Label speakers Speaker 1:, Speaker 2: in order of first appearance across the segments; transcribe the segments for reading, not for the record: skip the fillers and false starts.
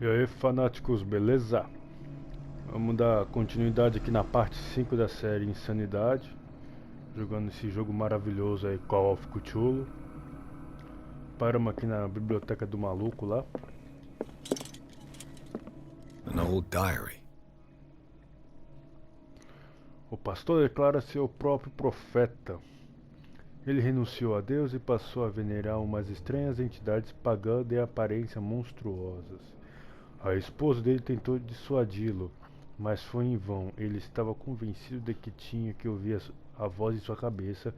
Speaker 1: E aí, fanáticos, beleza? Vamos dar continuidade aqui na parte 5 da série Insanidade, jogando esse jogo maravilhoso aí, Call of Cthulhu. Paramos aqui na biblioteca do maluco lá.
Speaker 2: An old diary.
Speaker 1: O pastor declara-se o próprio profeta. Ele renunciou a Deus e passou a venerar umas estranhas entidades pagãs de aparência monstruosas. A esposa dele tentou dissuadi-lo, mas foi em vão. Ele estava convencido de que tinha que ouvir a voz em sua cabeça,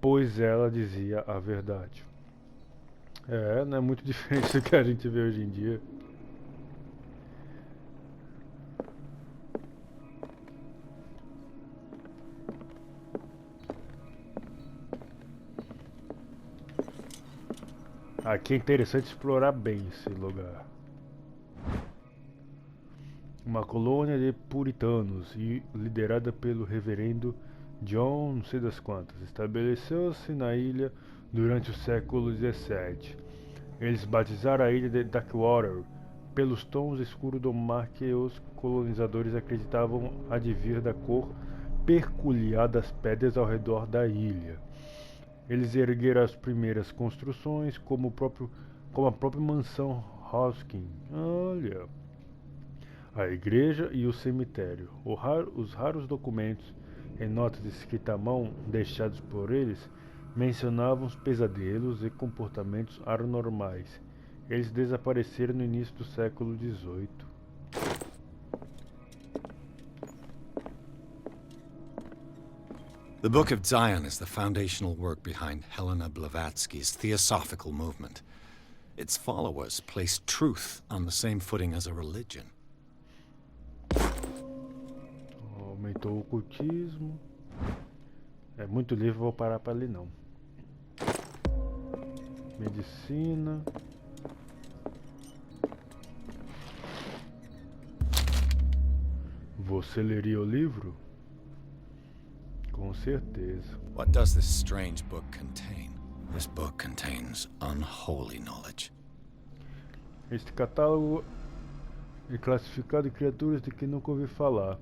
Speaker 1: pois ela dizia a verdade. Não é muito diferente do que a gente vê hoje em dia. Aqui é interessante explorar bem esse lugar. Uma colônia de puritanos e liderada pelo reverendo John não sei das quantas, estabeleceu-se na ilha durante o século XVII. Eles batizaram a ilha de Darkwater pelos tons escuros do mar que os colonizadores acreditavam advir da cor peculiar das pedras ao redor da ilha. Eles ergueram as primeiras construções, como a própria mansão Hoskin. Olha, a igreja e o cemitério. Os raros documentos e notas escritas à mão deixados por eles mencionavam os pesadelos e comportamentos anormais. Eles desapareceram no início do século XVIII.
Speaker 2: The Book of Zion is the foundational work behind Helena Blavatsky's theosophical movement. Its followers place truth on the same footing as a religion.
Speaker 1: Aumentou o ocultismo. É muito livro, vou parar para ler não. Medicina. Você leria o livro? Com certeza.
Speaker 2: What does this strange book contain? This book contains unholy knowledge.
Speaker 1: Este catálogo é classificado em criaturas de que nunca ouvi falar.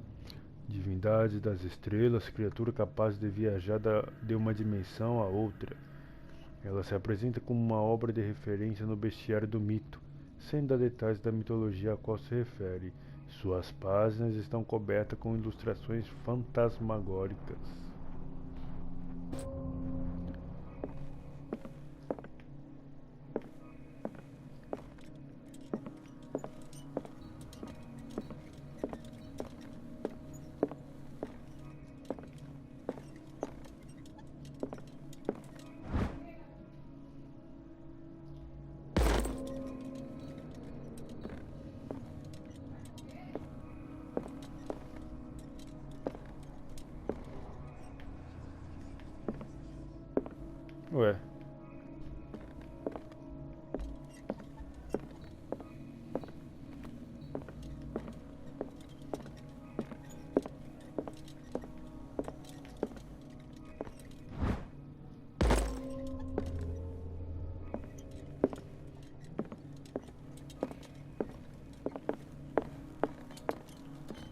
Speaker 1: Divindades das estrelas, criatura capaz de viajar de uma dimensão a outra. Ela se apresenta como uma obra de referência no bestiário do mito, sem dar detalhes da mitologia a qual se refere. Suas páginas estão cobertas com ilustrações fantasmagóricas. Ué.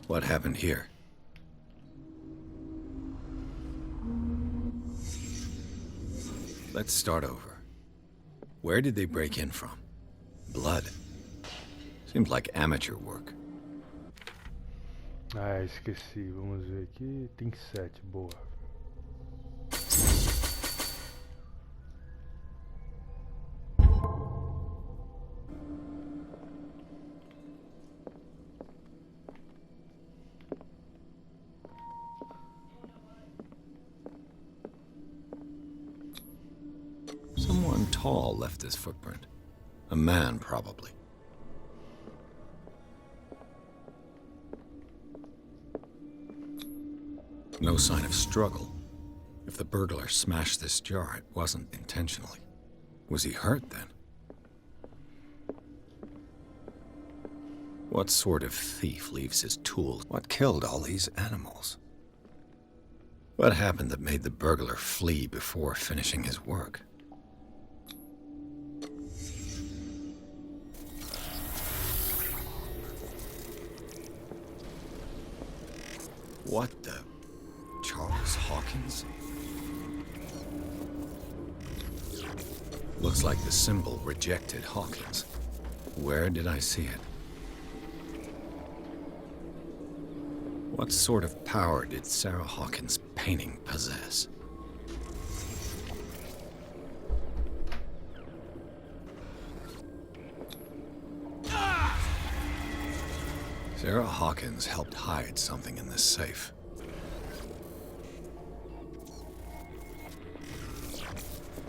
Speaker 2: What happened here? Let's start over. Where did they break in from? Blood. Seems like amateur work.
Speaker 1: Esqueci. Vamos ver aqui. Tem 7, boa.
Speaker 2: Someone tall left this footprint. A man, probably. No sign of struggle. If the burglar smashed this jar, it wasn't intentionally. Was he hurt then? What sort of thief leaves his tools? What killed all these animals? What happened that made the burglar flee before finishing his work? What the... Charles Hawkins? Looks like the symbol rejected Hawkins. Where did I see it? What sort of power did Sarah Hawkins' painting possess? Sarah Hawkins helped hide something in this safe.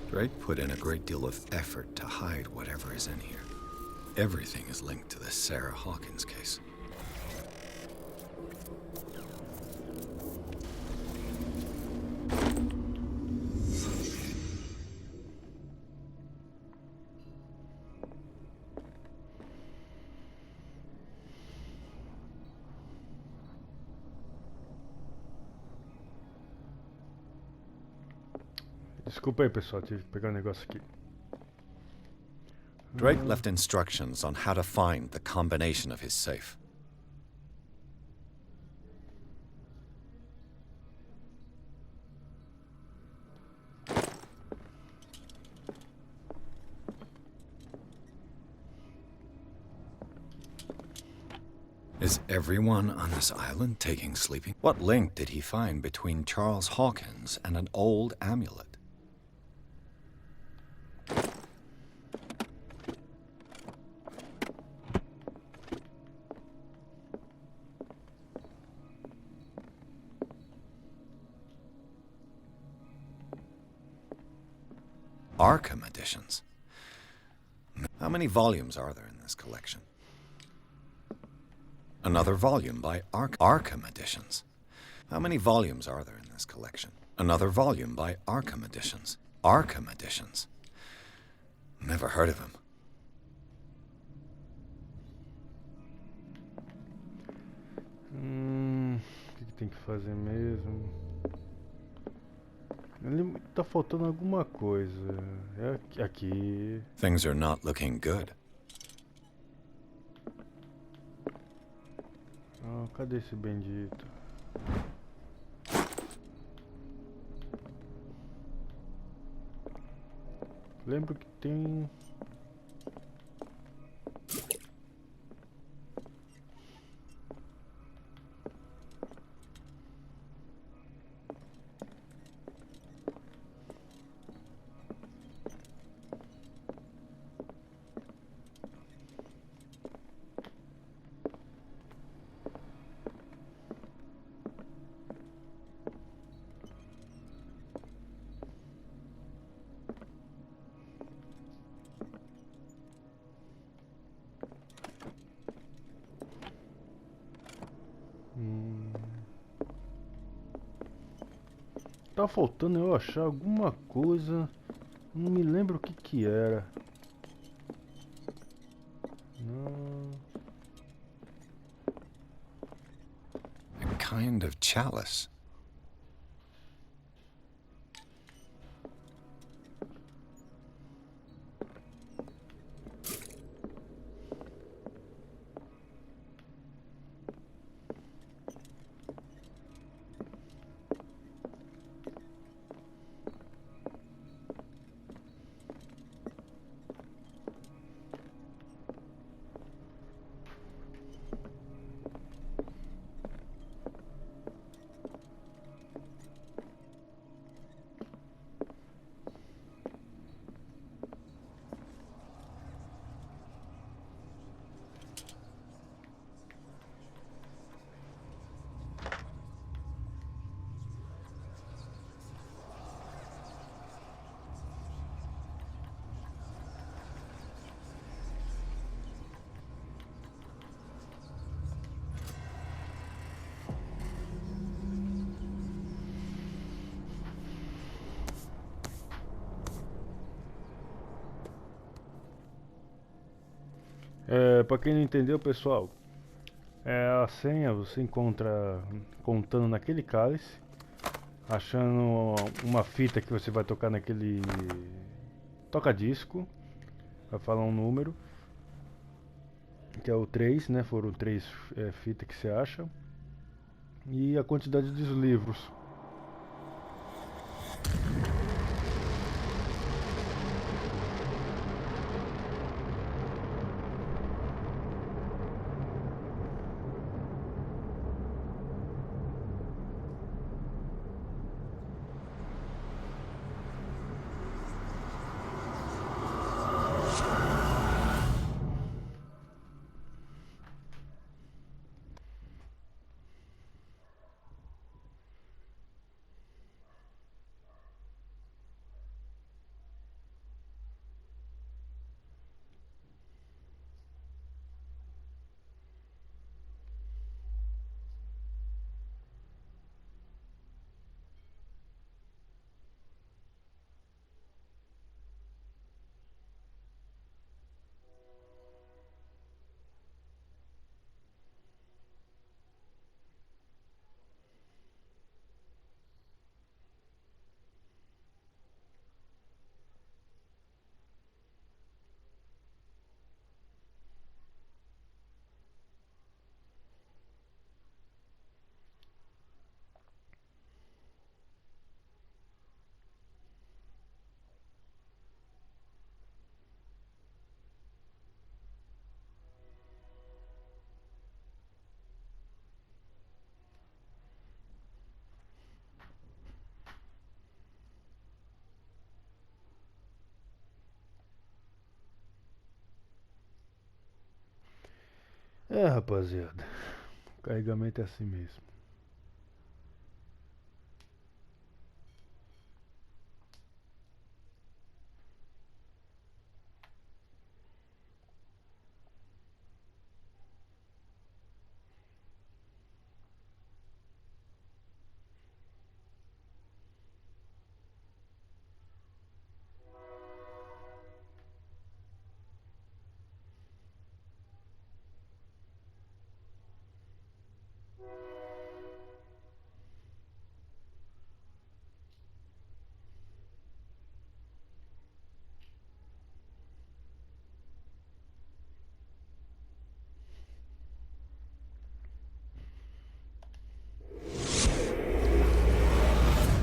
Speaker 2: Drake put in a great deal of effort to hide whatever is in here. Everything is linked to the Sarah Hawkins case.
Speaker 1: Desculpa aí, pessoal, tive que pegar um negócio aqui.
Speaker 2: Drake left instructions on how to find the combination of his safe. Is everyone on this island taking sleeping? What link did he find between Charles Hawkins and an old amulet? Arkham editions. How many volumes are there in this collection? Another volume by Arkham editions. How many volumes are there in this collection? Another volume by Arkham editions. Arkham editions. Never heard of him.
Speaker 1: O que tem que fazer mesmo? Ele tá faltando alguma coisa. É aqui.
Speaker 2: Things are not looking good.
Speaker 1: Ah, cadê esse bendito? Lembro que tem... Tá faltando eu achar alguma coisa. Não me lembro o que que era. Não.
Speaker 2: A kind of chalice. Pra quem não entendeu, pessoal, a senha você encontra contando naquele cálice, achando uma fita que você vai tocar naquele toca-disco, vai falar um número, que é o 3, né? Foram 3 fitas que você acha.
Speaker 1: E a quantidade de livros. É, rapaziada, o carregamento é assim mesmo.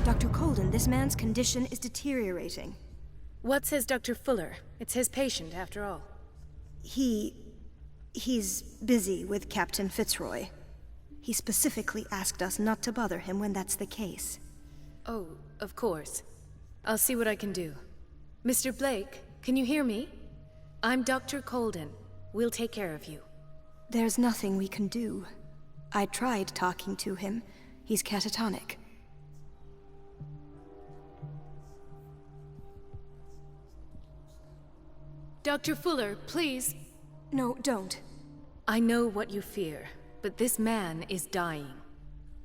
Speaker 3: Dr. Colden, this man's condition is deteriorating.
Speaker 4: What says Dr. Fuller? It's his patient, after all.
Speaker 3: He's busy with Captain Fitzroy. He specifically asked us not to bother him when that's the case.
Speaker 4: Oh, of course. I'll see what I can do. Mr. Blake, can you hear me? I'm Dr. Colden. We'll take care of you.
Speaker 3: There's nothing we can do. I tried talking to him. He's catatonic.
Speaker 4: Dr. Fuller, please.
Speaker 3: No, don't.
Speaker 4: I know what you fear, but this man is dying.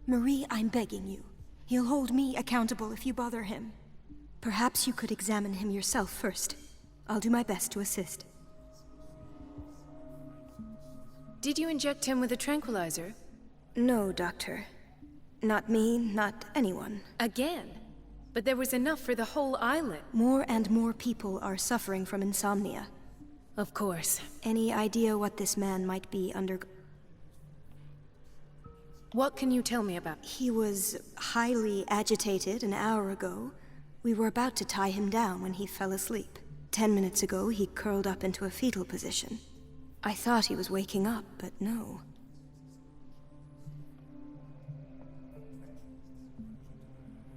Speaker 3: Marie, I'm begging you. He'll hold me accountable if you bother him. Perhaps you could examine him yourself first. I'll do my best to assist.
Speaker 4: Did you inject him with a tranquilizer?
Speaker 3: No, Doctor. Not me, not anyone.
Speaker 4: Again? But there was enough for the whole island.
Speaker 3: More and more people are suffering from insomnia.
Speaker 4: Of course.
Speaker 3: Any idea what this man might be under...
Speaker 4: What can you tell me about?
Speaker 3: He was highly agitated an hour ago. We were about to tie him down when he fell asleep. 10 minutes ago, he curled up into a fetal position. I thought he was waking up, but no.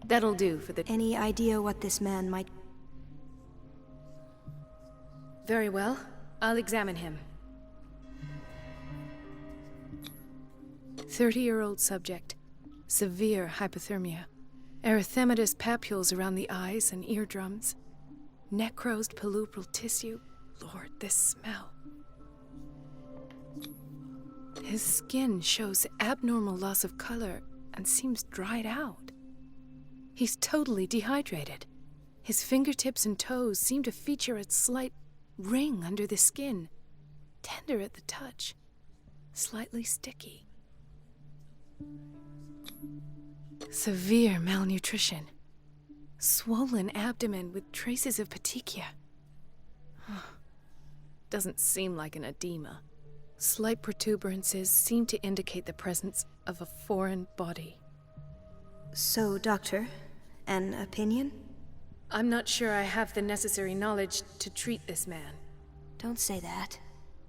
Speaker 4: That'll do for the...
Speaker 3: Any idea what this man might...
Speaker 4: Very well. I'll examine him. 30-year-old subject. Severe hypothermia. Erythematous papules around the eyes and eardrums. Necrosed palpebral tissue. Lord, this smell. His skin shows abnormal loss of color and seems dried out. He's totally dehydrated. His fingertips and toes seem to feature a slight ring under the skin. Tender at the touch. Slightly sticky. Severe malnutrition. Swollen abdomen with traces of petechia. Doesn't seem like an edema. Slight protuberances seem to indicate the presence of a foreign body.
Speaker 3: So, Doctor, an opinion?
Speaker 4: I'm not sure I have the necessary knowledge to treat this man.
Speaker 3: Don't say that.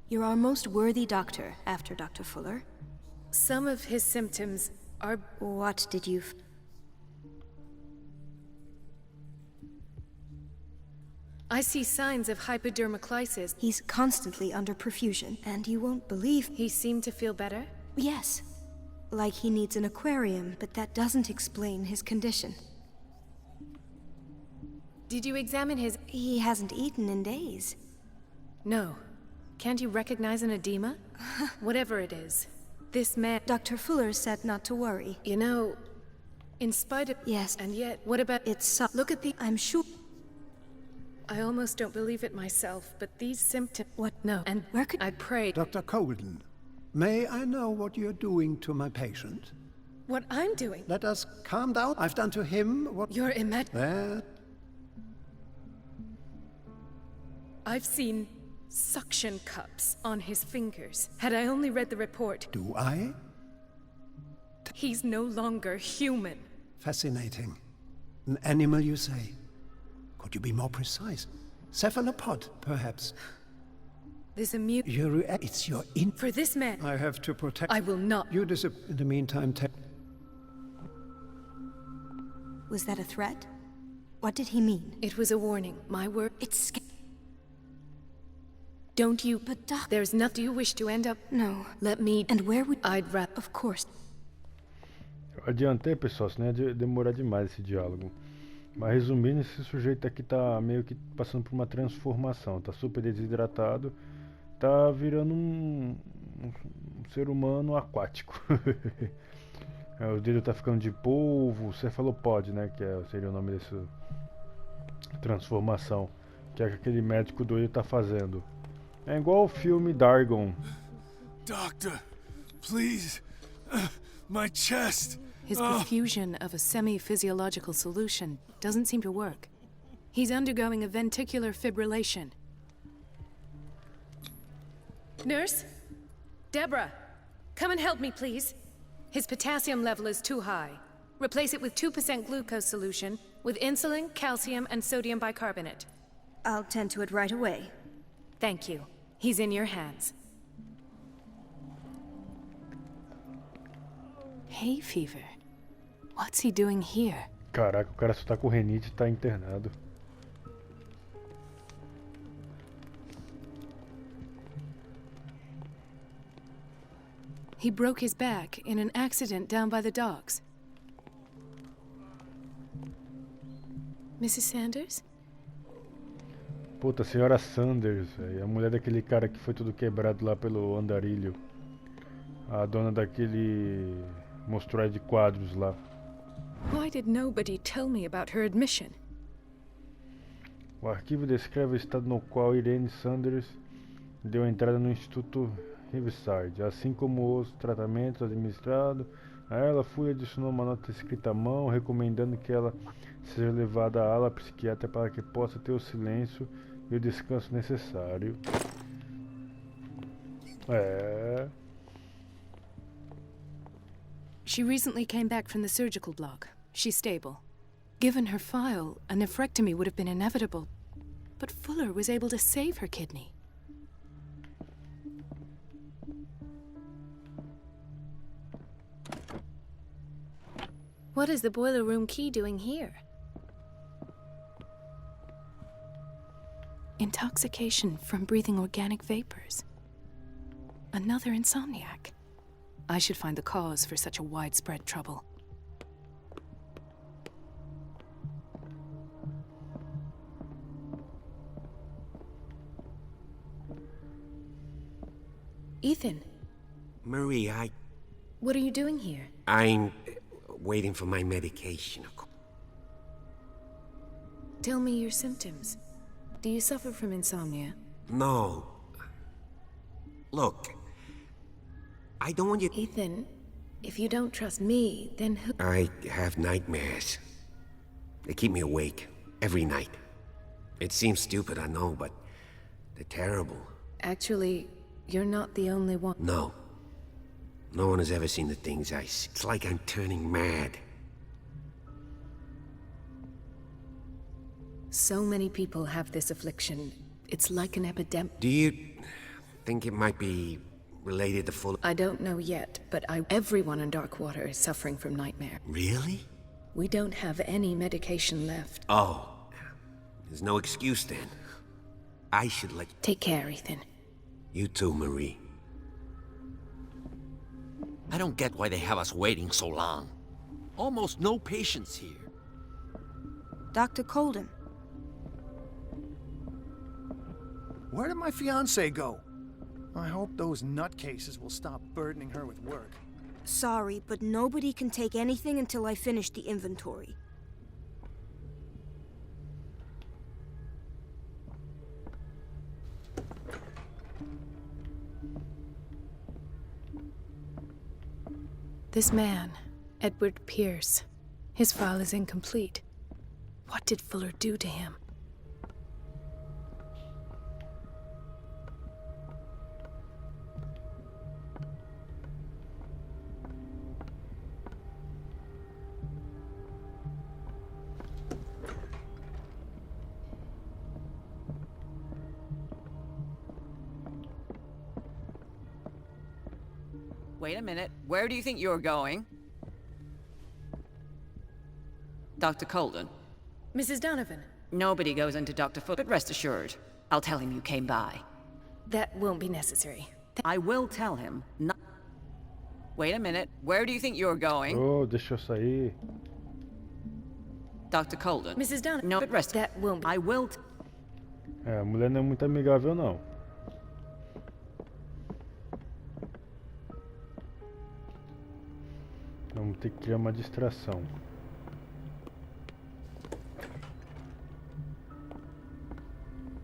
Speaker 3: You're our most worthy doctor, after Dr. Fuller.
Speaker 4: Some of his symptoms are...
Speaker 3: What did you...
Speaker 4: I see signs of hypodermoclysis.
Speaker 3: He's constantly under perfusion, and you won't believe...
Speaker 4: He seemed to feel better?
Speaker 3: Yes. Like he needs an aquarium, but that doesn't explain his condition.
Speaker 4: Did you examine his...
Speaker 3: He hasn't eaten in days.
Speaker 4: No. Can't you recognize an edema? Whatever it is, this man...
Speaker 3: Dr. Fuller said not to worry.
Speaker 4: You know, in spite of...
Speaker 3: Yes.
Speaker 4: And yet, what about...
Speaker 3: It's so...
Speaker 4: Look at the...
Speaker 3: I'm sure...
Speaker 4: I almost don't believe it myself, but these symptoms...
Speaker 3: What?
Speaker 4: No. And
Speaker 3: where could...
Speaker 4: I prayed...
Speaker 5: Dr. Colden, may I know what you're doing to my patient?
Speaker 4: What I'm doing?
Speaker 5: Let us calm down. I've done to him what...
Speaker 4: You're
Speaker 5: There.
Speaker 4: I've seen suction cups on his fingers. Had I only read the report...
Speaker 5: Do I?
Speaker 4: He's no longer human.
Speaker 5: Fascinating. An animal, you say? Could you be more precise? Cephalopod, perhaps?
Speaker 4: This immune...
Speaker 5: It's your
Speaker 4: For this man...
Speaker 5: I have to protect...
Speaker 4: I will not...
Speaker 5: You in the meantime,
Speaker 3: Was that a threat? What did he mean?
Speaker 4: It was a warning. My word...
Speaker 3: It's...
Speaker 4: Don't you...
Speaker 3: But Doc...
Speaker 4: There's nothing... Do you wish to end up...
Speaker 3: No.
Speaker 4: Let me...
Speaker 3: And where would...
Speaker 4: I'd rather...
Speaker 3: Of course.
Speaker 2: Eu adiantei, pessoal, senão ia demorar demais esse diálogo. Mas resumindo, esse sujeito aqui tá meio que passando por uma transformação. Tá super desidratado. Tá virando um ser humano aquático. O dedo tá ficando de polvo, cefalopode, né? Que seria o nome dessa transformação. Que é que aquele médico doido tá fazendo. É igual o filme Dargon.
Speaker 6: Doctor, please. My chest.
Speaker 4: His perfusion of a semi-physiological solution doesn't seem to work. He's undergoing a ventricular fibrillation. Nurse? Deborah, come and help me, please. His potassium level is too high. Replace it with 2% glucose solution with insulin, calcium, and sodium bicarbonate.
Speaker 3: I'll tend to it right away.
Speaker 4: Thank you. He's in your hands. Hay fever. What's he doing here?
Speaker 2: Caraca, o cara só tá com renite e tá internado.
Speaker 4: He broke his back in an accident down by the docks. Mrs. Sanders?
Speaker 2: Puta, a senhora Sanders, véio, a mulher daquele cara que foi tudo quebrado lá pelo andarilho. A dona daquele mostruário de quadros lá.
Speaker 4: Why did nobody tell me about her admission?
Speaker 2: O arquivo descreve o estado no qual Irene Sanders deu entrada no Instituto Riverside, assim como os tratamentos administrados. A ela Fui adicionou uma nota escrita à mão, recomendando que ela seja levada à ala psiquiátrica para que possa ter o silêncio e o descanso necessário.
Speaker 4: She recently came back from the surgical block. She's stable. Given her file, a nephrectomy would have been inevitable. But Fuller was able to save her kidney. What is the boiler room key doing here? Intoxication from breathing organic vapors. Another insomniac. I should find the cause for such a widespread trouble. Ethan.
Speaker 7: Marie,
Speaker 4: What are you doing here?
Speaker 7: I'm waiting for my medication.
Speaker 4: Tell me your symptoms. Do you suffer from insomnia?
Speaker 7: No. Look, I don't want you...
Speaker 4: Ethan, if you don't trust me, then who...
Speaker 7: I have nightmares. They keep me awake every night. It seems stupid, I know, but they're terrible.
Speaker 4: Actually, You're not the only one.
Speaker 7: No. No one has ever seen the things I see. It's like I'm turning mad.
Speaker 4: So many people have this affliction. It's like an epidemic.
Speaker 7: Do you think it might be related to full...
Speaker 4: I don't know yet, but everyone in Darkwater is suffering from nightmare.
Speaker 7: Really?
Speaker 4: We don't have any medication left.
Speaker 7: Oh. There's no excuse then. I should let...
Speaker 4: Take care, Ethan.
Speaker 7: You too, Marie.
Speaker 8: I don't get why they have us waiting so long. Almost no patients here.
Speaker 3: Dr. Colden.
Speaker 9: Where did my fiancée go? I hope those nutcases will stop burdening her with work.
Speaker 3: Sorry, but nobody can take anything until I finish the inventory.
Speaker 4: This man, Edward Pierce, his file is incomplete. What did Fuller do to him?
Speaker 10: Wait a minute. Where do you think you're going? Dr. Colden.
Speaker 4: Mrs. Donovan.
Speaker 10: Nobody goes into Dr. Fuller, but rest assured, I'll tell him you came by.
Speaker 4: That won't be necessary.
Speaker 10: I will tell him not... Wait a minute. Where do you think you're going?
Speaker 2: Oh, deixa eu sair.
Speaker 10: Dr. Colden.
Speaker 4: Mrs. Donovan.
Speaker 10: No, but rest...
Speaker 4: That won't be...
Speaker 10: I will...
Speaker 2: É, a mulher não é muito amigável, não. Vamos ter que criar uma distração.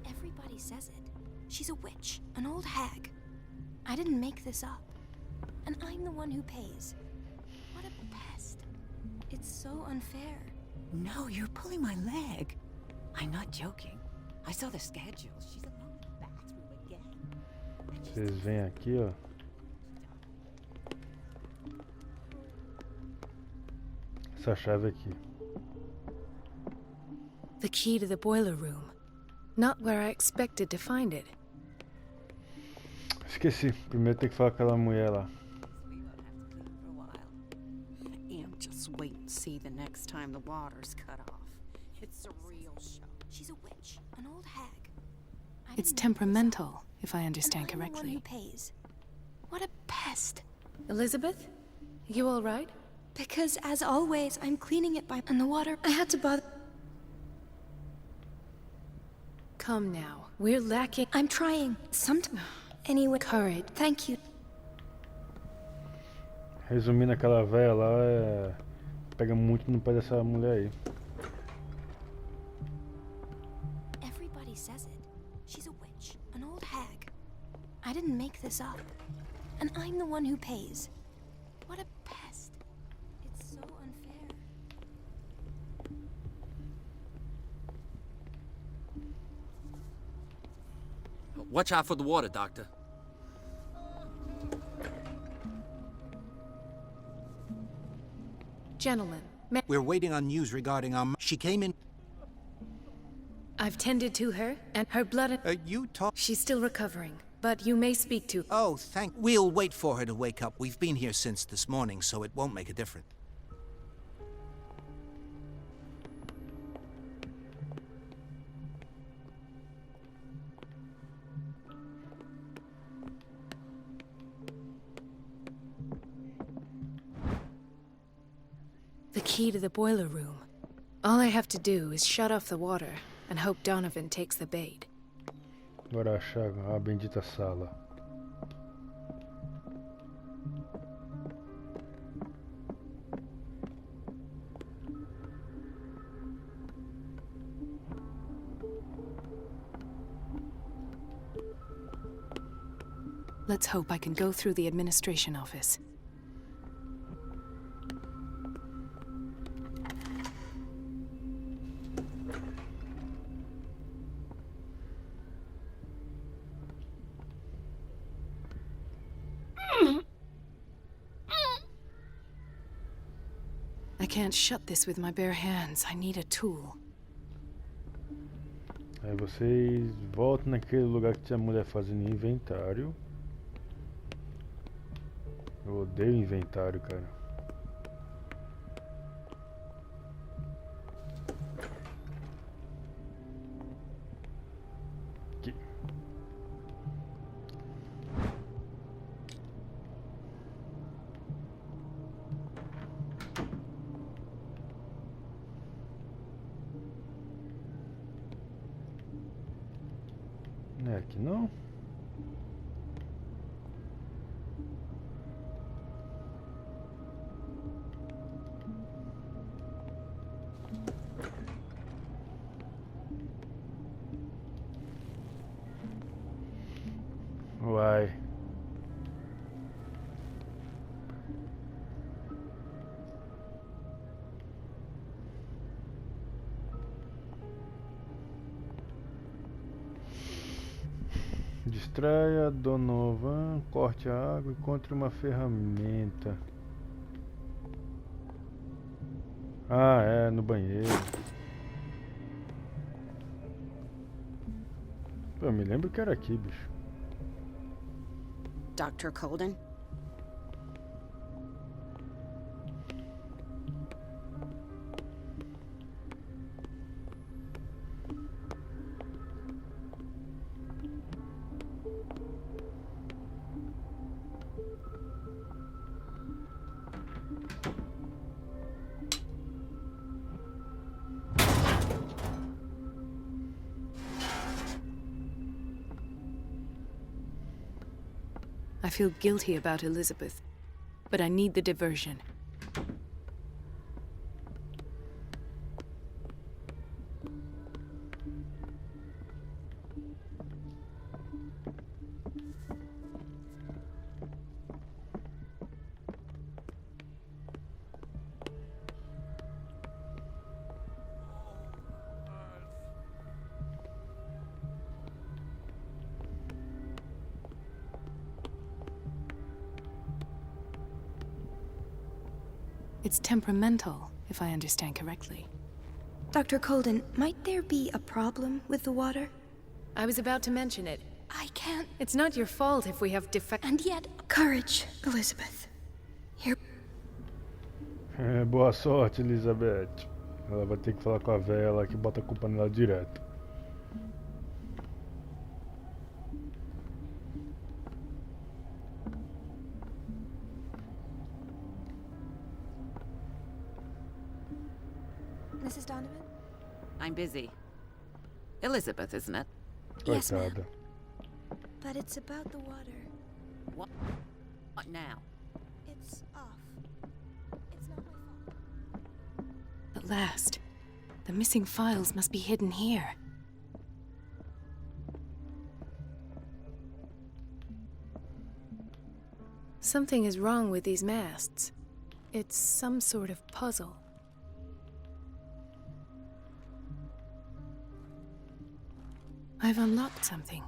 Speaker 3: Everybody says it. She's a witch, an old hag. I didn't make this up. And I'm the one who pays. What a pest. It's so unfair.
Speaker 10: No, you're pulling my leg. I'm not joking. I saw the schedule. She's alone in the bathroom again.
Speaker 2: Vocês vêm aqui, ó. Essa chave aqui.
Speaker 4: The key to the boiler room. Not where I expected to find it.
Speaker 2: Esqueci. Primeiro tem que falar com aquela mulher lá.
Speaker 11: Just wait and see the next time the water's cut off. It's a real show.
Speaker 3: She's a witch, an old hag.
Speaker 4: It's temperamental, if I understand
Speaker 3: and I'm the one
Speaker 4: correctly.
Speaker 3: who pays. What a pest.
Speaker 4: Elizabeth? You all right?
Speaker 3: Because, as always, I'm cleaning it by... And the water... I had to bother...
Speaker 4: Come now. We're lacking...
Speaker 3: I'm trying. Anyway...
Speaker 4: Courage.
Speaker 3: Thank you.
Speaker 2: Resumindo, aquela véia lá pega muito no pé dessa mulher aí.
Speaker 3: Everybody says it. She's a witch, an old hag. I didn't make this up. And I'm the one who pays. What a pest. It's so unfair.
Speaker 8: Watch out for the water, Doctor.
Speaker 4: Gentlemen,
Speaker 5: We're waiting on news regarding our... She came in...
Speaker 4: I've tended to her, and her blood...
Speaker 5: you talk...
Speaker 4: She's still recovering, but you may speak to...
Speaker 5: Oh, We'll wait for her to wake up. We've been here since this morning, so it won't make a difference.
Speaker 4: The key to the boiler room. All I have to do is shut off the water and hope Donovan takes the bait.
Speaker 2: Bora achar a bendita sala.
Speaker 4: Let's hope I can go through the administration office. can't shut this with my bare hands. I need a tool.
Speaker 2: Aí vocês voltam naquele lugar que tinha a mulher fazendo inventário. Eu odeio inventário, cara. Aqui. Não é aqui não? Uai. Distraia Donovan, corte a água, encontre uma ferramenta. Ah, é, no banheiro. Eu me lembro que era aqui, bicho.
Speaker 11: Dr. Colden?
Speaker 4: I feel guilty about Elizabeth, but I need the diversion. It's temperamental, if I understand correctly.
Speaker 3: Dr. Colden, might there be a problem with the water?
Speaker 4: I was about to mention it.
Speaker 3: I can't.
Speaker 4: It's not your fault if we have defect.
Speaker 3: And yet, courage, Elizabeth. Here.
Speaker 2: Boa sorte, Elizabeth. Ela vai ter que falar com a véia lá que bota a culpa nela direto.
Speaker 3: Mrs. Donovan?
Speaker 10: I'm busy. Elizabeth, isn't it?
Speaker 3: Yes, ma'am.
Speaker 2: Coitada.
Speaker 3: But it's about the water.
Speaker 10: What now?
Speaker 3: It's off. It's not my fault.
Speaker 4: At last. The missing files must be hidden here. Something is wrong with these masts. It's some sort of puzzle. I've unlocked something.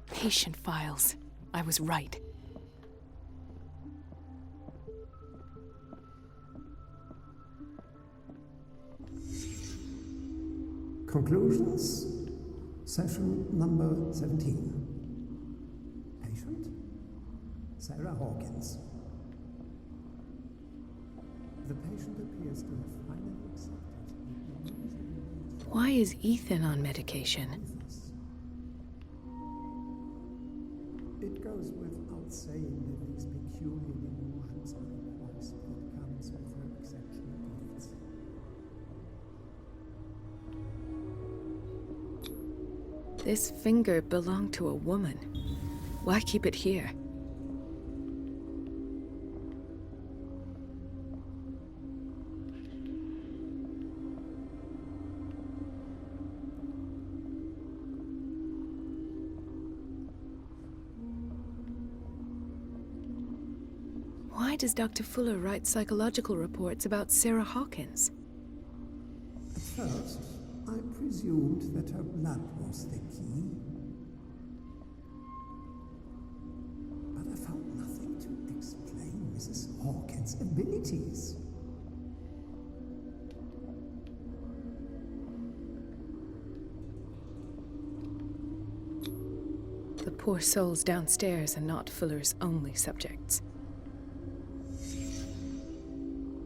Speaker 4: Patient files. I was right.
Speaker 5: Conclusions. Session number 17. Patient? Sarah Hawkins. The patient appears to have finally accepted.
Speaker 4: Why is Ethan on medication?
Speaker 5: It goes without saying that these peculiar delusions are the price that comes with her exceptional gifts.
Speaker 4: This finger belonged to a woman. Why keep it here? Why does Dr. Fuller write psychological reports about Sarah Hawkins?
Speaker 5: At first, I presumed that her blood was the key. But I found nothing to explain Mrs. Hawkins' abilities.
Speaker 4: The poor souls downstairs are not Fuller's only subjects.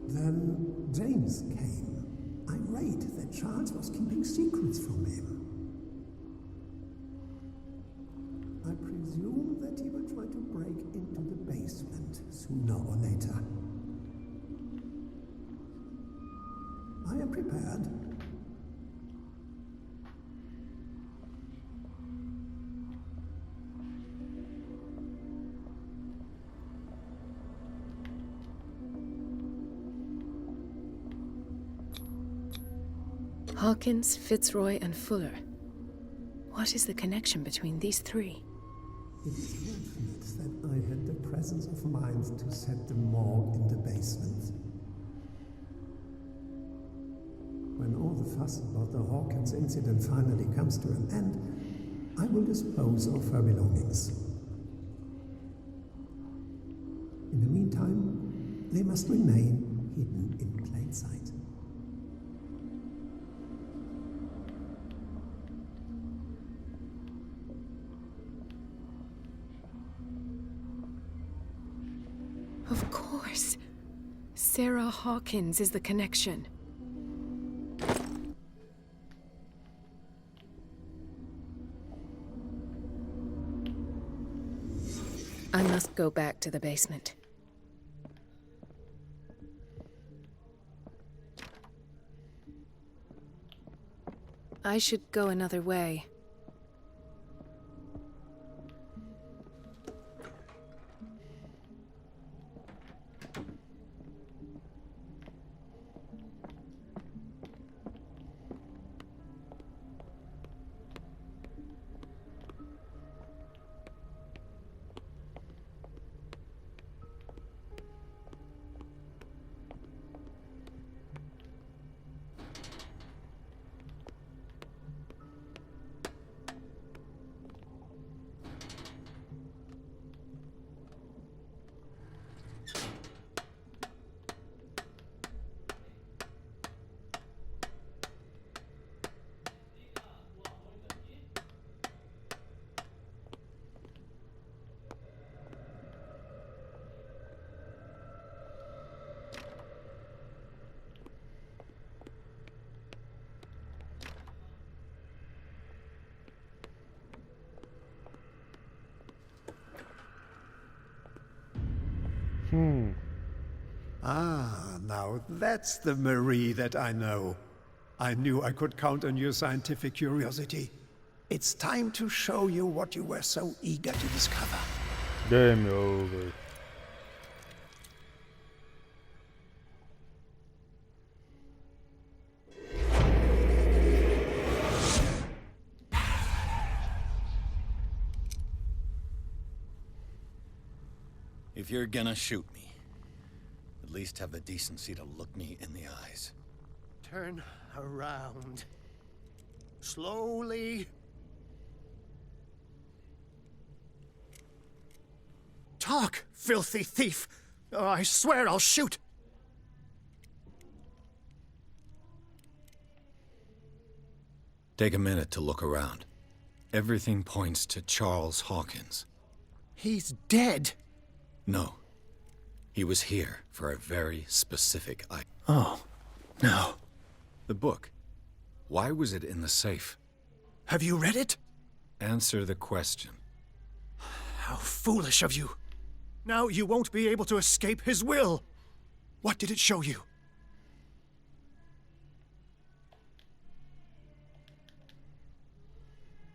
Speaker 5: Then James came, irate that Charles was keeping secrets from him. I presume that he will try to break into the basement sooner or later. I am prepared.
Speaker 4: Hawkins, Fitzroy, and Fuller. What is the connection between these three?
Speaker 5: It is fortunate that I had the presence of mind to set the morgue in the basement. When all the fuss about the Hawkins incident finally comes to an end, I will dispose of her belongings. In the meantime, they must remain hidden in plain sight.
Speaker 4: Of course. Sarah Hawkins is the connection. I must go back to the basement. I should go another way.
Speaker 5: Ah, now that's the Marie that I know. I knew I could count on your scientific curiosity. It's time to show you what you were so eager to discover.
Speaker 1: Game over.
Speaker 12: If you're gonna shoot me, at least have the decency to look me in the eyes.
Speaker 9: Turn around. Slowly. Talk, filthy thief! Oh, I swear I'll shoot!
Speaker 12: Take a minute to look around. Everything points to Charles Hawkins.
Speaker 9: He's dead!
Speaker 12: No. He was here for a very specific item.
Speaker 9: Oh, no.
Speaker 12: The book. Why was it in the safe?
Speaker 9: Have you read it?
Speaker 12: Answer the question.
Speaker 9: How foolish of you. Now you won't be able to escape his will. What did it show you?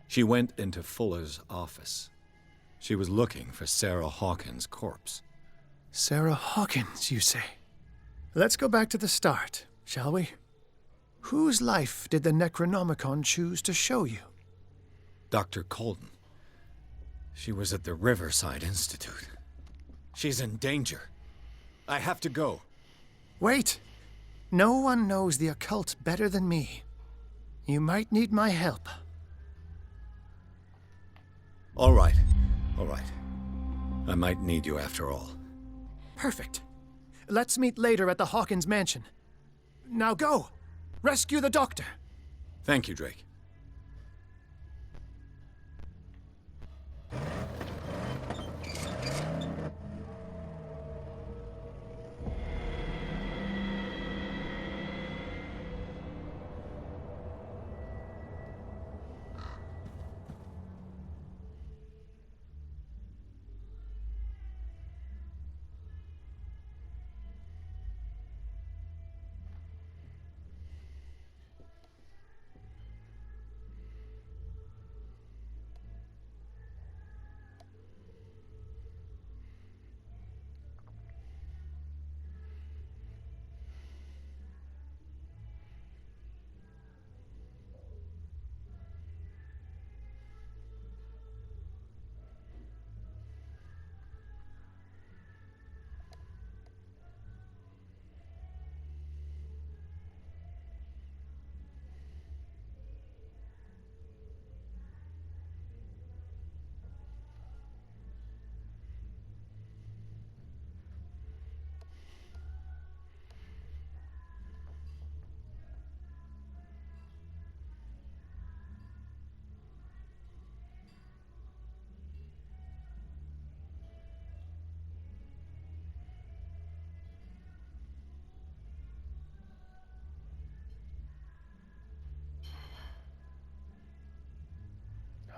Speaker 12: She went into Fuller's office. She was looking for Sarah Hawkins' corpse.
Speaker 9: Sarah Hawkins, you say? Let's go back to the start, shall we? Whose life did the Necronomicon choose to show you?
Speaker 12: Dr. Colden. She was at the Riverside Institute. She's in danger. I have to go.
Speaker 9: Wait. No one knows the occult better than me. You might need my help.
Speaker 12: All right. All right. I might need you after all.
Speaker 9: Perfect. Let's meet later at the Hawkins mansion. Now go! Rescue the doctor!
Speaker 12: Thank you, Drake.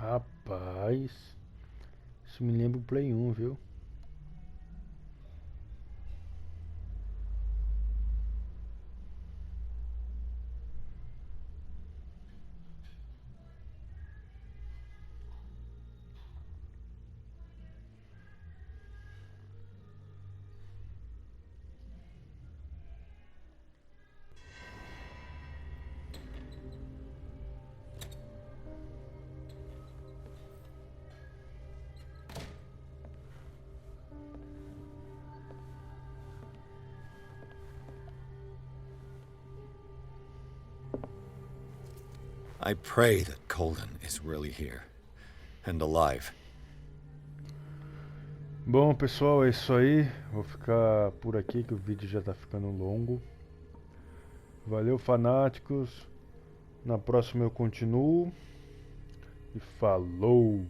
Speaker 2: Rapaz, isso me lembra o Play 1, viu?
Speaker 12: I pray that Colden is really here and alive.
Speaker 2: Bom, pessoal, é isso aí. Vou ficar por aqui que o vídeo já tá ficando longo. Valeu, fanáticos. Na próxima eu continuo. E falou!